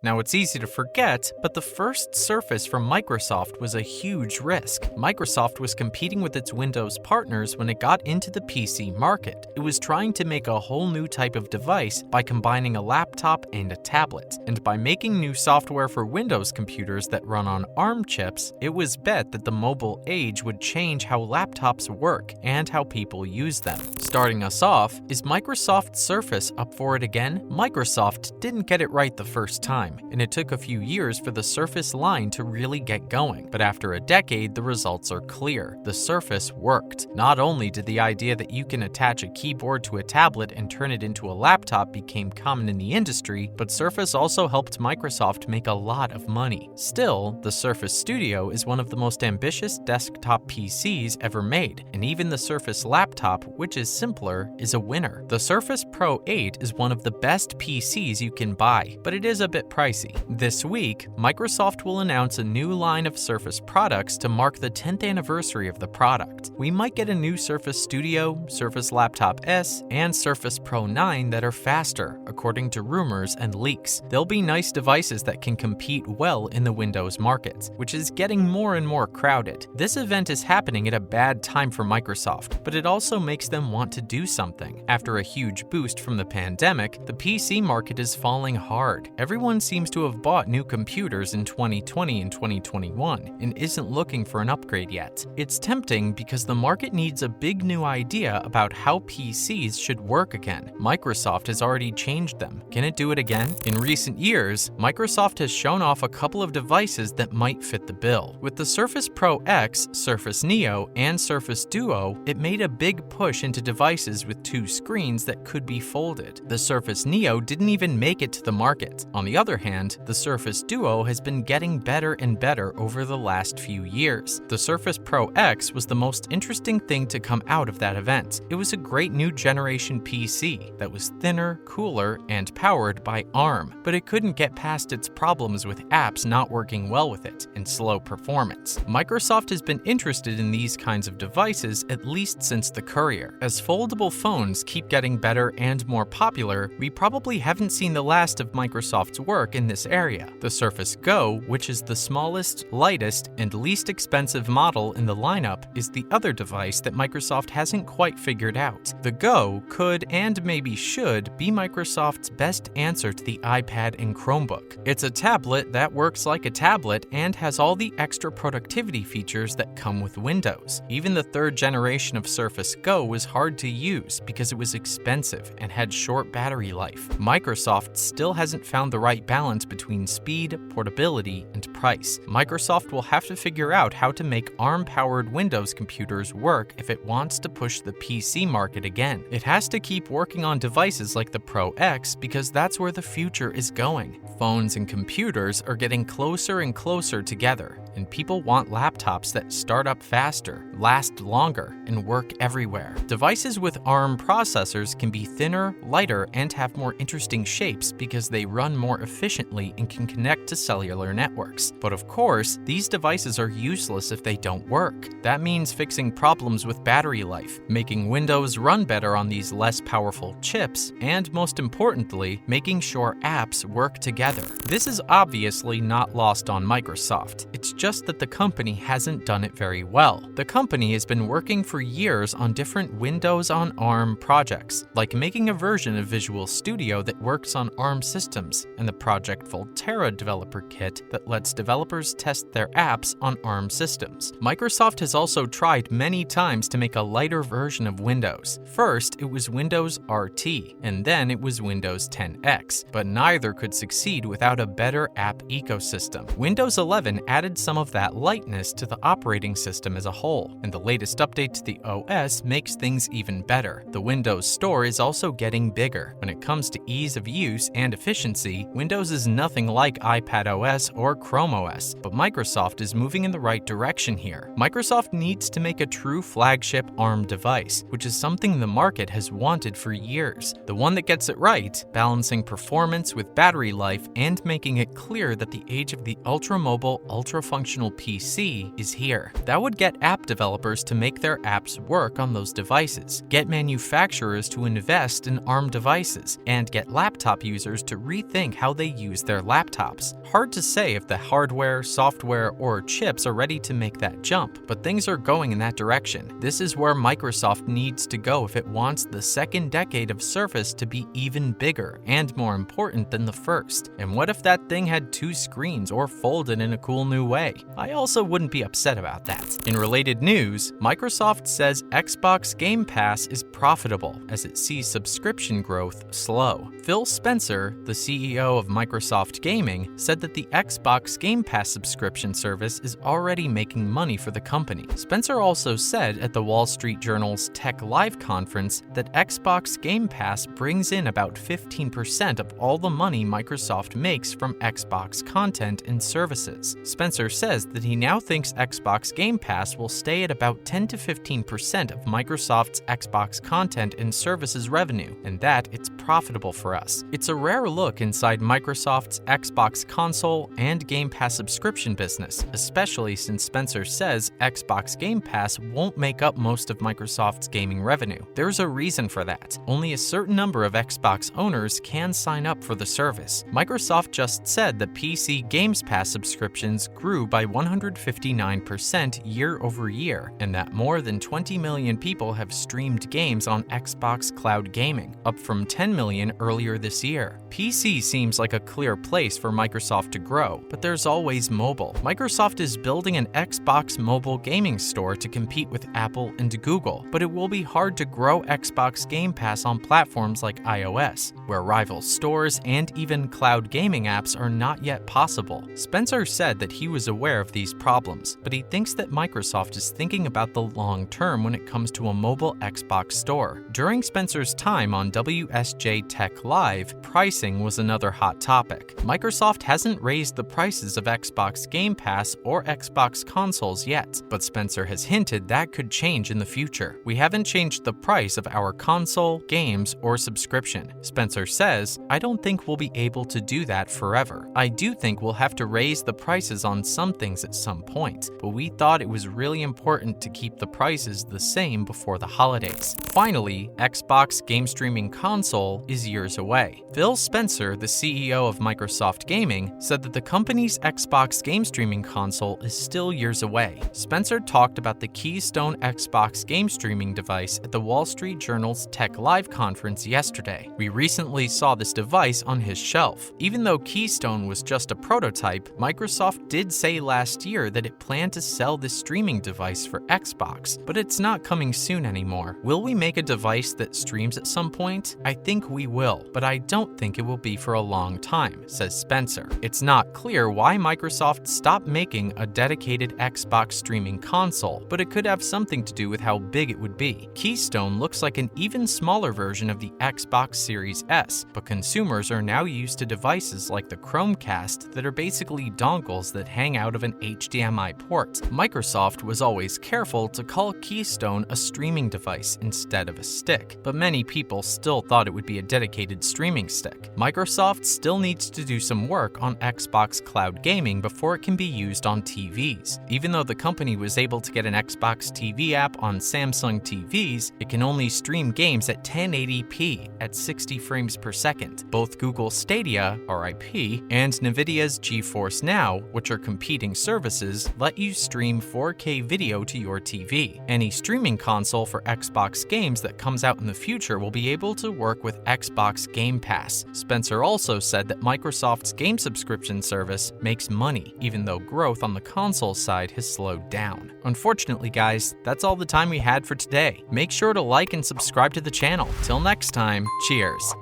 Now, it's easy to forget, but the first Surface from Microsoft was a huge risk. Microsoft was competing with its Windows partners when it got into the PC market. It was trying to make a whole new type of device by combining a laptop and a tablet. And by making new software for Windows computers that run on ARM chips, it was bet that the mobile age would change how laptops work and how people use them. Starting us off, is Microsoft's Surface up for it again? Microsoft didn't get it right the first time, and it took a few years for the Surface line to really get going. But after a decade, the results are clear. The Surface worked. Not only did the idea that you can attach a keyboard to a tablet and turn it into a laptop became common in the industry, but Surface also helped Microsoft make a lot of money. Still, the Surface Studio is one of the most ambitious desktop PCs ever made, and even the Surface Laptop, which is simpler, is a winner. The Surface Pro 8 is one of the best PCs you can buy, but it is a bit pricey. This week, Microsoft will announce a new line of Surface products to mark the 10th anniversary of the product. We might get a new Surface Studio, Surface Laptop S, and Surface Pro 9 that are faster, according to rumors and leaks. They'll be nice devices that can compete well in the Windows markets, which is getting more and more crowded. This event is happening at a bad time for Microsoft, but it also makes them want to do something. After a huge boost from the pandemic, the PC market is falling hard. Everyone seems to have bought new computers in 2020 and 2021 and isn't looking for an upgrade yet. It's tempting because the market needs a big new idea about how PCs should work again. Microsoft has already changed them. Can it do it again? In recent years, Microsoft has shown off a couple of devices that might fit the bill. With the Surface Pro X, Surface Neo, and Surface Duo, it made a big push into devices with two screens that could be folded. The Surface Neo didn't even make it to the market. On the other hand, the Surface Duo has been getting better and better over the last few years. The Surface Pro X was the most interesting thing to come out of that event. It was a great new generation PC that was thinner, cooler, and powered by ARM, but it couldn't get past its problems with apps not working well with it and slow performance. Microsoft has been interested in these kinds of devices at least since the Courier. As foldable phones keep getting better and more popular, we probably haven't seen the last of Microsoft's work in this area. The Surface Go, which is the smallest, lightest, and least expensive model in the lineup, is the other device that Microsoft hasn't quite figured out. The Go could and maybe should be Microsoft's best answer to the iPad and Chromebook. It's a tablet that works like a tablet and has all the extra productivity features that come with Windows. Even the third generation of Surface Go was hard to use because it was expensive and had short battery life. Microsoft still hasn't found the right balance between speed, portability, and price. Microsoft will have to figure out how to make ARM-powered Windows computers work if it wants to push the PC market again. It has to keep working on devices like the Pro X because that's where the future is going. Phones and computers are getting closer and closer together, and people want laptops that start up faster, last longer, and work everywhere. Devices with ARM processors can be thinner, lighter, and have more interesting shapes because they run more efficiently and can connect to cellular networks. But of course, these devices are useless if they don't work. That means fixing problems with battery life, making Windows run better on these less powerful chips, and most importantly, making sure apps work together. This is obviously not lost on Microsoft. It's just that the company hasn't done it very well. The company has been working for years on different Windows on ARM projects, like making a version of Visual Studio that works on ARM systems, and the Project Volterra developer kit that lets developers test their apps on ARM systems. Microsoft has also tried many times to make a lighter version of Windows. First, it was Windows RT, and then it was Windows 10X, but neither could succeed without a better app ecosystem. Windows 11 added some of that lightness to the operating system as a whole, and the latest update to the OS makes things even better. The Windows Store is also getting bigger. When it comes to ease of use and efficiency, Windows is nothing like iPadOS or Chrome Chrome OS, but Microsoft is moving in the right direction here. Microsoft needs to make a true flagship ARM device, which is something the market has wanted for years. The one that gets it right, balancing performance with battery life and making it clear that the age of the ultra-mobile, ultra-functional PC is here. That would get app developers to make their apps work on those devices, get manufacturers to invest in ARM devices, and get laptop users to rethink how they use their laptops. Hard to say if the hardware, software, or chips are ready to make that jump, but things are going in that direction. This is where Microsoft needs to go if it wants the second decade of Surface to be even bigger and more important than the first. And what if that thing had 2 screens or folded in a cool new way? I also wouldn't be upset about that. In related news, Microsoft says Xbox Game Pass is profitable as it sees subscription growth slow. Phil Spencer, the CEO of Microsoft Gaming, said that the Xbox Game Pass subscription service is already making money for the company. Spencer also said at the Wall Street Journal's Tech Live conference that Xbox Game Pass brings in about 15% of all the money Microsoft makes from Xbox content and services. Spencer says that he now thinks Xbox Game Pass will stay at about 10 to 15% of Microsoft's Xbox content and services revenue, and that it's profitable for us. It's a rare look inside Microsoft's Xbox console and Game Pass subscription business, especially since Spencer says Xbox Game Pass won't make up most of Microsoft's gaming revenue. There's a reason for that. Only a certain number of Xbox owners can sign up for the service. Microsoft just said that PC Games Pass subscriptions grew by 159% year over year, and that more than 20 million people have streamed games on Xbox Cloud Gaming, up from 10 million earlier this year. PC seems like a clear place for Microsoft to grow, but there's always mobile. Microsoft is building an Xbox mobile gaming store to compete with Apple and Google, but it will be hard to grow Xbox Game Pass on platforms like iOS, where rival stores and even cloud gaming apps are not yet possible. Spencer said that he was aware of these problems, but he thinks that Microsoft is thinking about the long term when it comes to a mobile Xbox store. During Spencer's time on WSJ Tech Live, pricing was another hot topic. Microsoft hasn't raised the prices of Xbox Game Pass or Xbox consoles yet, but Spencer has hinted that could change in the future. We haven't changed the price of our console, games, or subscription. Spencer says, I don't think we'll be able to do that forever. I do think we'll have to raise the prices on some things at some point, but we thought it was really important to keep the prices the same before the holidays. Finally, Xbox game streaming console is years away. Phil Spencer, the CEO of Microsoft Gaming, said that the company's Xbox game streaming console is still years away. Spencer talked about the Keystone Xbox game streaming device at the Wall Street Journal's Tech Live conference yesterday. We recently saw this device on his shelf. Even though Keystone was just a prototype, Microsoft did say last year that it planned to sell this streaming device for Xbox, but it's not coming soon anymore. Will we make a device that streams at some point? I think we will, but I don't think it will be for a long time, says Spencer. It's not clear why Microsoft stopped making a dedicated Xbox streaming console, but it could have something to do with how big it would be. Keystone looks like an even smaller version of the Xbox Series S, but consumers are now used to devices like the Chromecast that are basically dongles that hang out of an HDMI port. Microsoft was always careful to call Keystone a streaming device instead of a stick, but many people still thought it would be a dedicated streaming stick. Microsoft still needs to do some work on Xbox Cloud Gaming before it can be used on TVs. Even though the company was able to get an Xbox TV app on Samsung TVs, it can only stream games at 1080p at 60 frames per second. Both Google Stadia, RIP, and Nvidia's GeForce Now, which are competing services, let you stream 4K video to your TV. Any streaming console for Xbox games that comes out in the future will be able to work with Xbox Game Pass. Spencer also said that Microsoft's game subscription service makes money, even though growth on the console side has slowed down. Unfortunately, guys, that's all the time we had for today. Make sure to like and subscribe to the channel. Till next time, cheers!